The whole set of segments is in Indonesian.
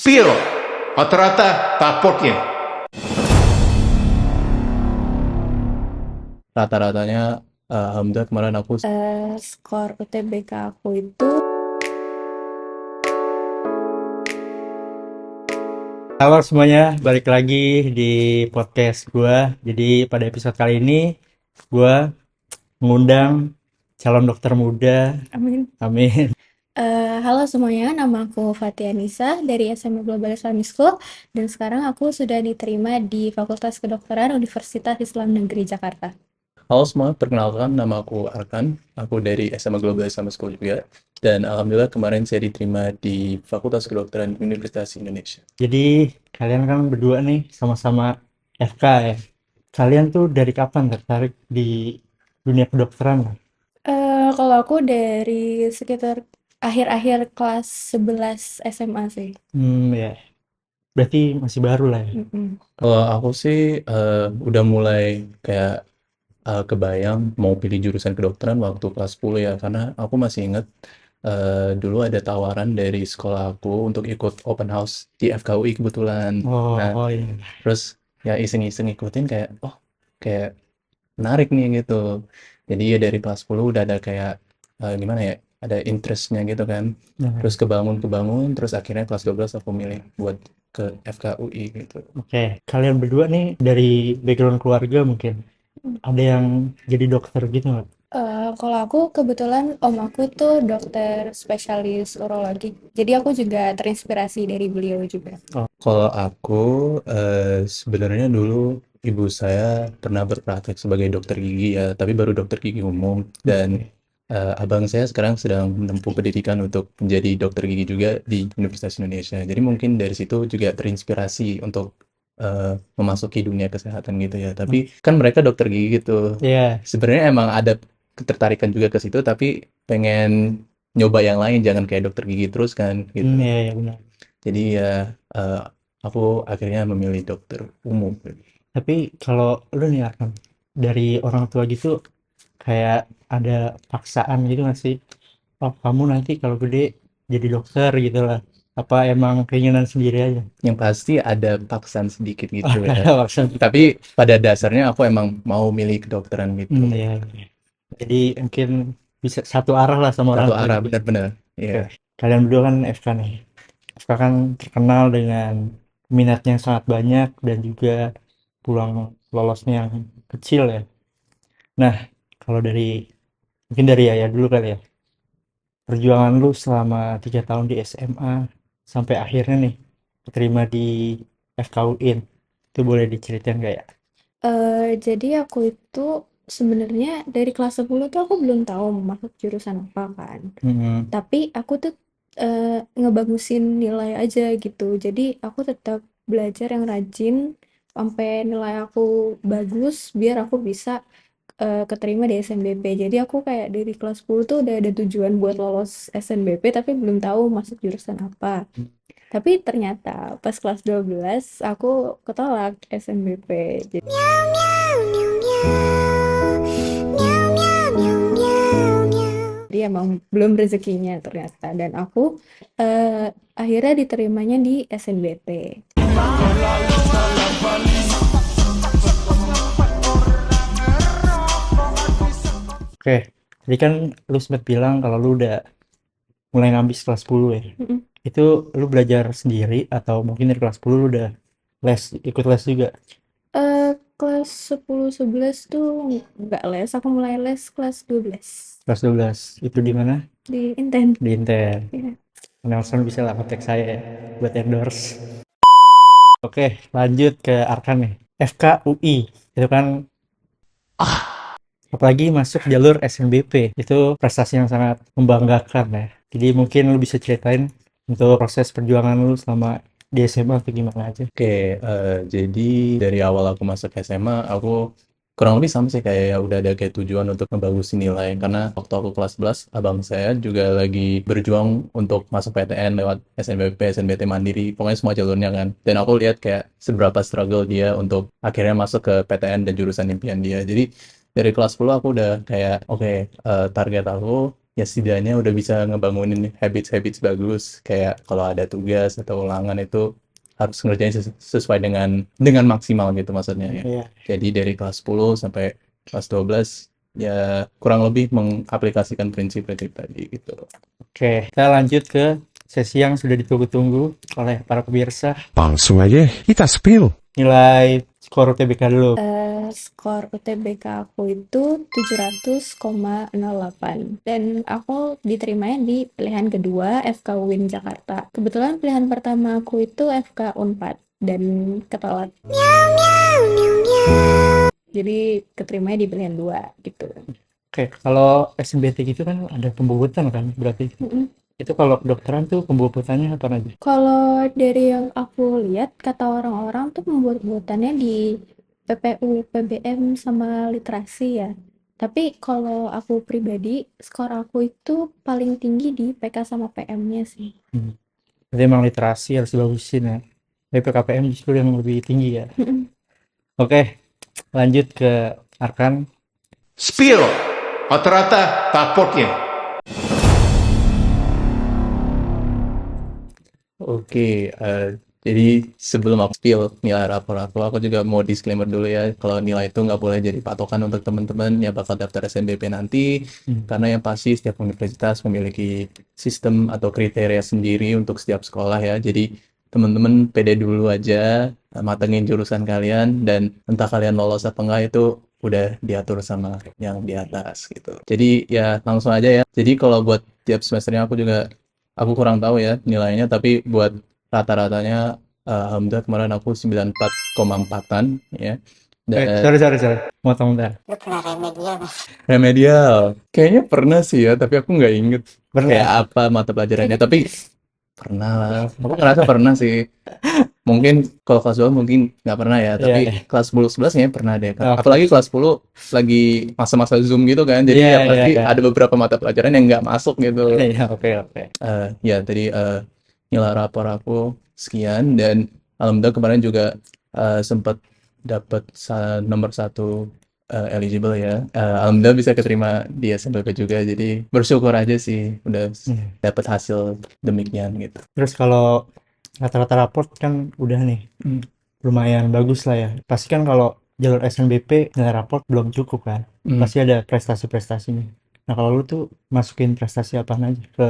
spill rata-rata takutnya. Rata-ratanya alhamdulillah kemarin aku Skor UTBK aku itu Halo semuanya, balik lagi di podcast gue. Jadi pada episode kali ini gue mengundang calon dokter muda. amin. Amin. Halo semuanya, nama aku Fatia Nisa dari SMA Global Islamic School dan sekarang aku sudah diterima di Fakultas Kedokteran Universitas Islam Negeri Jakarta. halo semua, perkenalkan nama aku Arkan, aku dari SMA Global Islamic School juga, dan alhamdulillah kemarin saya diterima di Fakultas Kedokteran Universitas Indonesia. Jadi kalian kan berdua nih sama-sama FK ya. Kalian tuh dari kapan tertarik di dunia kedokteran? Kalau aku dari sekitar akhir-akhir kelas 11 SMA sih. Ya. Berarti masih baru lah ya. Kalau aku sih udah mulai kayak kebayang mau pilih jurusan kedokteran waktu kelas 10 ya, karena aku masih inget dulu ada tawaran dari sekolah aku untuk ikut open house di FKUI kebetulan. Nah, Iya. terus ya iseng-iseng ikutin kayak menarik nih gitu. Jadi ya dari kelas 10 udah ada kayak gimana ya, ada interestnya gitu kan. Nah, Terus kebangun, terus akhirnya kelas 12 aku milih buat ke FKUI gitu. Oke, kalian berdua nih dari background keluarga mungkin ada yang jadi dokter gitu nggak? Kalau aku kebetulan om aku tuh dokter spesialis urologi, jadi aku juga terinspirasi dari beliau juga. Kalau aku sebenarnya dulu ibu saya pernah berpraktek sebagai dokter gigi ya, tapi baru dokter gigi umum, dan abang saya sekarang sedang menempuh pendidikan untuk menjadi dokter gigi juga di Universitas Indonesia. Jadi mungkin dari situ juga terinspirasi untuk memasuki dunia kesehatan gitu ya. Tapi kan mereka dokter gigi gitu. Iya. Sebenarnya emang ada ketertarikan juga ke situ, tapi pengen nyoba yang lain, jangan kayak dokter gigi terus kan gitu. Iya benar. Jadi ya aku akhirnya memilih dokter umum. Tapi kalau lu nih Arkan, dari orang tua gitu kayak ada paksaan gitu nggak sih? Oh kamu nanti kalau gede jadi dokter gitu lah. Apa emang keinginan sendiri aja? Yang pasti ada paksaan sedikit gitu ya. Ada paksaan. Tapi pada dasarnya aku emang mau milih kedokteran gitu. Iya. Jadi mungkin bisa satu arah lah sama orang Satu tua arah, gitu. benar-benar. Iya. Oke. Kalian berdua kan FK nih. FK kan terkenal dengan minatnya yang sangat banyak dan juga peluang lolosnya yang kecil ya. Nah, kalau mungkin dari Yaya dulu kali ya. Perjuangan lu selama 3 tahun di SMA sampai akhirnya nih keterima di FKUIN. Itu boleh diceritain nggak ya? Jadi aku itu sebenarnya dari kelas 10 tuh aku belum tahu mau masuk jurusan apa kan. Tapi aku tuh ngebagusin nilai aja gitu. Jadi aku tetap belajar yang rajin sampai nilai aku bagus biar aku bisa keterima di SNBP. Jadi aku kayak dari kelas 10 tuh udah ada tujuan buat lolos SNBP tapi belum tahu masuk jurusan apa. Tapi ternyata pas kelas 12 aku ketolak SNBP. Jadi emang belum rezekinya ternyata dan aku akhirnya diterimanya di SNBP. Oke, tadi kan lu sempat bilang kalau lu udah mulai ngambis kelas 10 ya. Itu lu belajar sendiri atau mungkin dari kelas 10 lu udah ikut les juga? Kelas 10-11 tuh nggak les, aku mulai les kelas 12 Kelas 12 itu di mana? di Inten. Di Intel. Iya. Nelson bisa lah kontak saya ya buat endorse. Oke, lanjut ke Arkan nih. FKUI itu kan apalagi masuk jalur SNBP itu prestasi yang sangat membanggakan ya. Jadi mungkin lu bisa ceritain untuk proses perjuangan lu selama di SMA atau gimana aja. Oke, jadi dari awal aku masuk SMA, aku kurang lebih sama sih kayak ya udah ada kayak tujuan untuk ngebagusin nilai. Karena waktu aku kelas 11, abang saya juga lagi berjuang untuk masuk PTN lewat SNBP, SNBT Mandiri, pokoknya semua jalurnya kan. Dan aku lihat kayak seberapa struggle dia untuk akhirnya masuk ke PTN dan jurusan impian dia. Jadi dari kelas 10 aku udah kayak, oke, target aku ya setidaknya udah bisa ngebangunin habits-habits bagus. Kayak kalau ada tugas atau ulangan itu harus ngerjain sesuai dengan maksimal gitu maksudnya ya. Iya. Jadi dari kelas 10 sampai kelas 12 ya kurang lebih mengaplikasikan prinsip-prinsip tadi gitu. Oke, kita lanjut ke sesi yang sudah ditunggu-tunggu oleh para pemirsa. Langsung aja kita spill. Nilai skor UTBK dulu. Skor UTBK aku itu 700,08 dan aku diterimanya di pilihan kedua FK UIN Jakarta. Kebetulan pilihan pertama aku itu FK Unpad dan ketolak. Jadi keterimanya di pilihan 2 gitu. Oke, kalau SNBT gitu kan ada pembobotan kan berarti. Mm-mm. Itu kalau kedokteran tuh pembobotannya apa aja? Kalau dari yang aku lihat, kata orang-orang tuh pembuat-buatannya di PPU, PBM, sama literasi ya. Tapi kalau aku pribadi, skor aku itu paling tinggi di PK sama PM-nya sih. Berarti emang literasi harus dibagusin ya. Tapi PKPM justru yang lebih tinggi ya. Oke, lanjut ke Arkan. Spill. Rata-rata pasportnya. Oke, jadi sebelum aku spill nilai rapor aku juga mau disclaimer dulu ya, kalau nilai itu nggak boleh jadi patokan untuk teman-teman yang bakal daftar SNBP nanti, karena yang pasti setiap universitas memiliki sistem atau kriteria sendiri untuk setiap sekolah ya, jadi teman-teman pede dulu aja, matengin jurusan kalian, dan entah kalian lolos apa enggak itu udah diatur sama yang di atas gitu. Jadi ya langsung aja ya, jadi kalau buat tiap semesternya aku kurang tahu ya nilainya, tapi buat rata-ratanya alhamdulillah kemarin aku 94,4-an ya. Sorry. Motong bentar. Lu pernah remedial nggak? Remedial. Kayaknya pernah sih ya, tapi aku nggak inget Pernah? kayak apa mata pelajarannya, tapi pernah lah. Aku ngerasa pernah sih. Mungkin kalau kelas 2 mungkin nggak pernah ya, tapi Iya. kelas 10-11 kayaknya pernah deh. Oke. Apalagi kelas 10 lagi masa-masa Zoom gitu kan, jadi Iya, ya pasti iya. ada beberapa mata pelajaran yang nggak masuk gitu. Iya, oke. Ya tadi nilai rapor aku sekian, dan alhamdulillah kemarin juga sempat dapat nomor 1 eligible ya. Alhamdulillah bisa keterima di SNBP juga, jadi bersyukur aja sih udah dapat hasil demikian gitu. Terus kalau rata-rata raport kan udah nih lumayan bagus lah ya. Pasti kan kalau jalur SNBP nilai raport belum cukup kan. Pasti ada prestasi-prestasinya. Nah kalau lu tuh masukin prestasi apa aja ke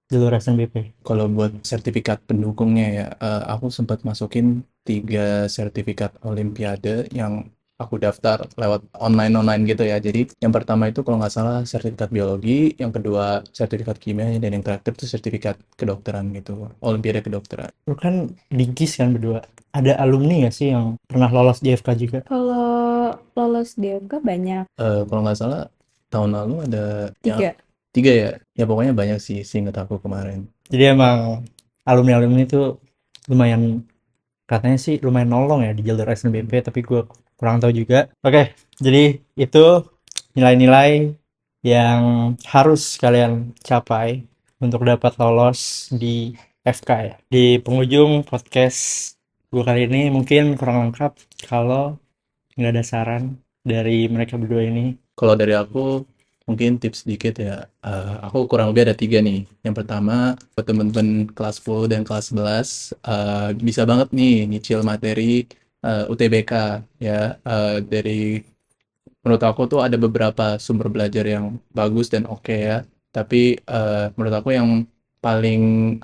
jalur SNBP? Kalau buat sertifikat pendukungnya ya, aku sempat masukin 3 sertifikat olimpiade yang aku daftar lewat online gitu ya. Jadi yang pertama itu kalau nggak salah sertifikat biologi, yang kedua sertifikat kimia, dan yang terakhir itu sertifikat kedokteran gitu, olimpiade kedokteran. Lu kan di GIS kan berdua. Ada alumni nggak sih yang pernah lolos di FK juga? Kalau lolos DFK banyak, Kalau nggak salah tahun lalu ada 3. 3 ya? Ya pokoknya banyak sih, seingat aku kemarin. Jadi emang alumni-alumni itu lumayan, katanya sih lumayan nolong ya di jalur SNBP, tapi gue kurang tahu juga. Oke, jadi itu nilai-nilai yang harus kalian capai untuk dapat lolos di FK ya. Di penghujung podcast gue kali ini mungkin kurang lengkap kalau nggak ada saran dari mereka berdua ini. Kalau dari aku mungkin tips sedikit ya, aku kurang lebih ada 3 nih. Yang pertama, buat temen-temen kelas 10 dan kelas 11, bisa banget nih nyicil materi UTBK ya. Menurut aku tuh ada beberapa sumber belajar yang bagus dan oke ya. Tapi menurut aku yang paling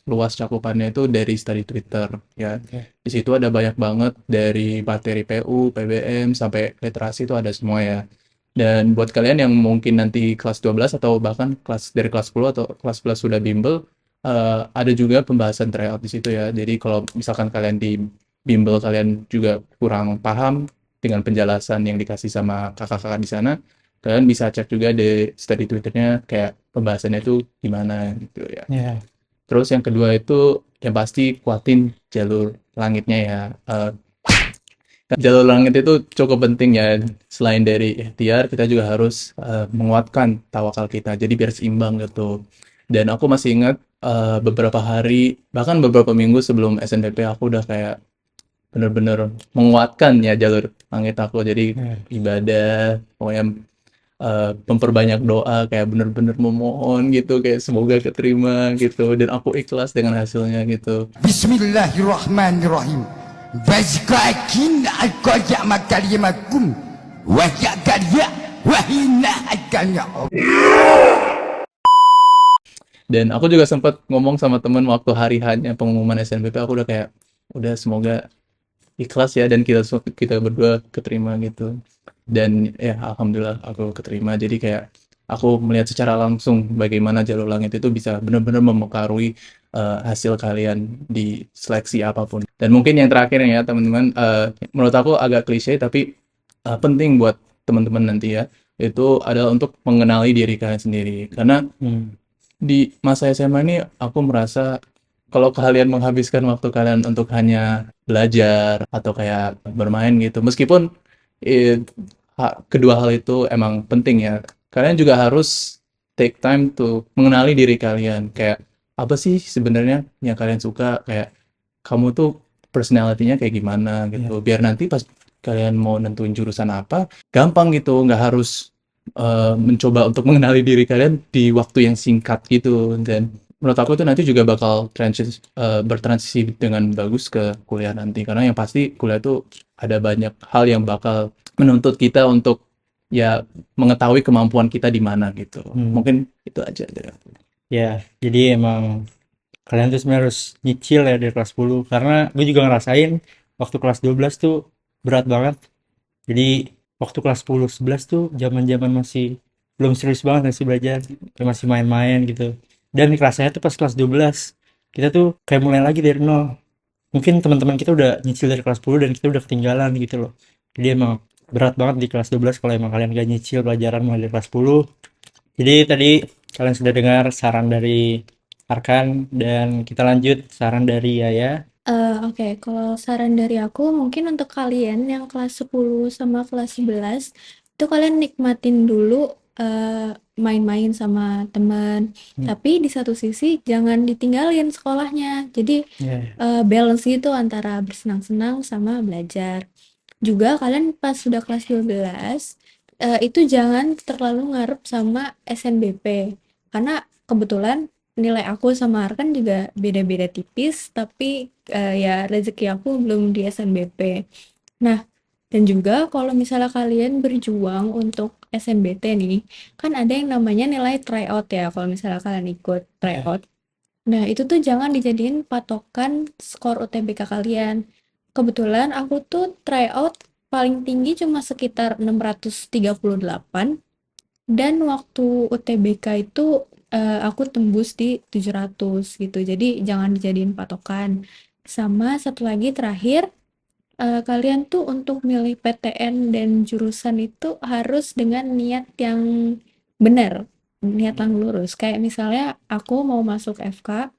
luas cakupannya itu dari study Twitter ya. Di situ ada banyak banget dari materi PU, PBM sampai literasi itu ada semua ya. Dan buat kalian yang mungkin nanti kelas 12 atau bahkan dari kelas 10 atau kelas 11 sudah bimbel, ada juga pembahasan tryout di situ ya. Jadi kalau misalkan kalian di bimbel kalian juga kurang paham dengan penjelasan yang dikasih sama kakak-kakak di sana, kalian bisa cek juga di study Twitternya kayak pembahasannya itu gimana gitu ya. Yeah. Terus yang kedua itu yang pasti kuatin jalur langitnya ya. Jalur langit itu cukup penting ya. Selain dari ikhtiar, kita juga harus menguatkan tawakal kita. Jadi biar seimbang gitu. Dan aku masih ingat beberapa hari, bahkan beberapa minggu sebelum SNBP aku udah kayak bener-bener menguatkan ya jalur langit aku. Jadi ibadah, pokoknya memperbanyak doa kayak bener-bener memohon gitu kayak semoga keterima gitu dan aku ikhlas dengan hasilnya gitu. Bismillahirrahmanirrahim. Bazkakin akajak makalimakum. Wajak karya. Wahina akalnya. Dan aku juga sempat ngomong sama temen waktu hari hanya pengumuman SNBP, aku udah kayak udah semoga ikhlas ya dan kita berdua keterima gitu. Dan ya alhamdulillah aku keterima. Jadi kayak aku melihat secara langsung bagaimana Jalur Langit itu bisa benar-benar mempengaruhi hasil kalian di seleksi apapun. Dan mungkin yang terakhir ya teman-teman, menurut aku agak klise tapi penting buat teman-teman nanti ya, itu adalah untuk mengenali diri kalian sendiri. Karena di masa SMA ini aku merasa kalau kalian menghabiskan waktu kalian untuk hanya belajar atau kayak bermain gitu, meskipun kedua hal itu emang penting ya, kalian juga harus take time to mengenali diri kalian. Kayak apa sih sebenarnya yang kalian suka, kayak kamu tuh personality-nya kayak gimana gitu. Biar nanti pas kalian mau nentuin jurusan apa, gampang gitu, nggak harus mencoba untuk mengenali diri kalian di waktu yang singkat gitu. Dan menurut aku itu nanti juga bakal bertransisi dengan bagus ke kuliah nanti, karena yang pasti kuliah itu ada banyak hal yang bakal menuntut kita untuk ya mengetahui kemampuan kita di mana gitu. Mungkin itu aja dari aku. Ya, jadi emang kalian tuh sebenarnya harus nyicil ya dari kelas 10, karena gue juga ngerasain waktu kelas 12 tuh berat banget. Jadi waktu kelas 10 11 tuh zaman-zaman masih belum serius banget masih belajar, kayak masih main-main gitu. Dan kerasanya tuh pas kelas 12 kita tuh kayak mulai lagi dari nol. Mungkin teman-teman kita udah nyicil dari kelas 10 dan kita udah ketinggalan gitu loh. Jadi emang berat banget di kelas 12 kalau emang kalian gak nyicil pelajaran mulai dari kelas 10. Jadi tadi kalian sudah dengar saran dari Arkan, dan kita lanjut saran dari Yaya. Oke, kalau saran dari aku mungkin untuk kalian yang kelas 10 sama kelas 11 itu kalian nikmatin dulu main-main sama teman, tapi di satu sisi jangan ditinggalin sekolahnya. Jadi balance gitu antara bersenang-senang sama belajar. Juga kalian pas sudah kelas 12 itu jangan terlalu ngarep sama SNBP, karena kebetulan nilai aku sama Arkan juga beda-beda tipis, tapi ya rezeki aku belum di SNBP. Nah, dan juga kalau misalnya kalian berjuang untuk SNBT nih, kan ada yang namanya nilai tryout ya, kalau misalnya kalian ikut tryout. Nah, itu tuh jangan dijadiin patokan skor UTBK kalian. Kebetulan aku tuh tryout paling tinggi cuma sekitar 638, dan waktu UTBK itu aku tembus di 700 gitu. Jadi jangan dijadiin patokan. Sama satu lagi terakhir, kalian tuh untuk milih PTN dan jurusan itu harus dengan niat yang benar, niat yang lurus. Kayak misalnya aku mau masuk FK,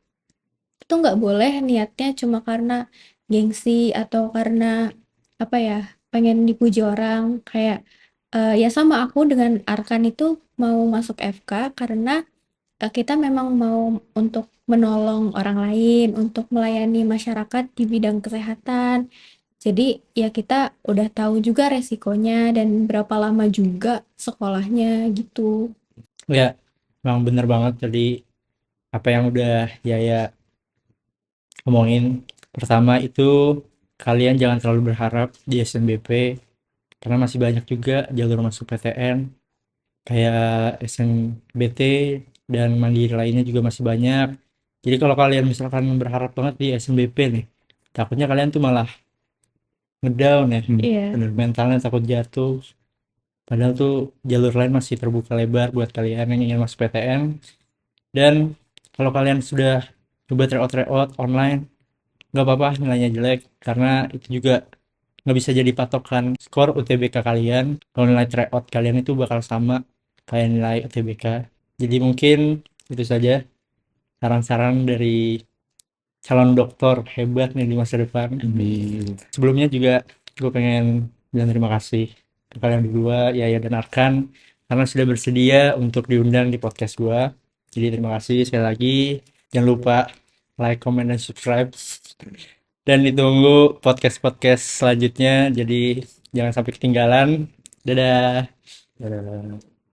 itu nggak boleh niatnya cuma karena gengsi atau karena apa ya, pengen dipuji orang. Kayak ya sama aku dengan Arkan itu mau masuk FK karena kita memang mau untuk menolong orang lain, untuk melayani masyarakat di bidang kesehatan. Jadi ya kita udah tahu juga resikonya dan berapa lama juga sekolahnya gitu. Ya, memang bener banget tadi apa yang udah Yaya ngomongin. Pertama itu kalian jangan terlalu berharap di SNBP, karena masih banyak juga jalur masuk PTN kayak SNBT dan mandiri lainnya juga masih banyak. Jadi kalau kalian misalkan berharap banget di SNBP nih, takutnya kalian tuh malah ngedown ya. Iya. Bener, mentalnya takut jatuh. Padahal tuh jalur lain masih terbuka lebar buat kalian yang ingin masuk PTN. Dan kalau kalian sudah coba tryout online, nggak apa-apa nilainya jelek, karena itu juga nggak bisa jadi patokan skor UTBK kalian. Kalau nilai tryout kalian itu bakal sama kayak nilai UTBK. Jadi mungkin itu saja saran-saran dari calon dokter hebat nih di masa depan. Sebelumnya juga gue pengen bilang terima kasih ke kalian berdua, Yaya dan Arkan, karena sudah bersedia untuk diundang di podcast gue. Jadi terima kasih sekali lagi. Jangan lupa like, comment, dan subscribe. Dan ditunggu podcast-podcast selanjutnya. Jadi jangan sampai ketinggalan. Dadah.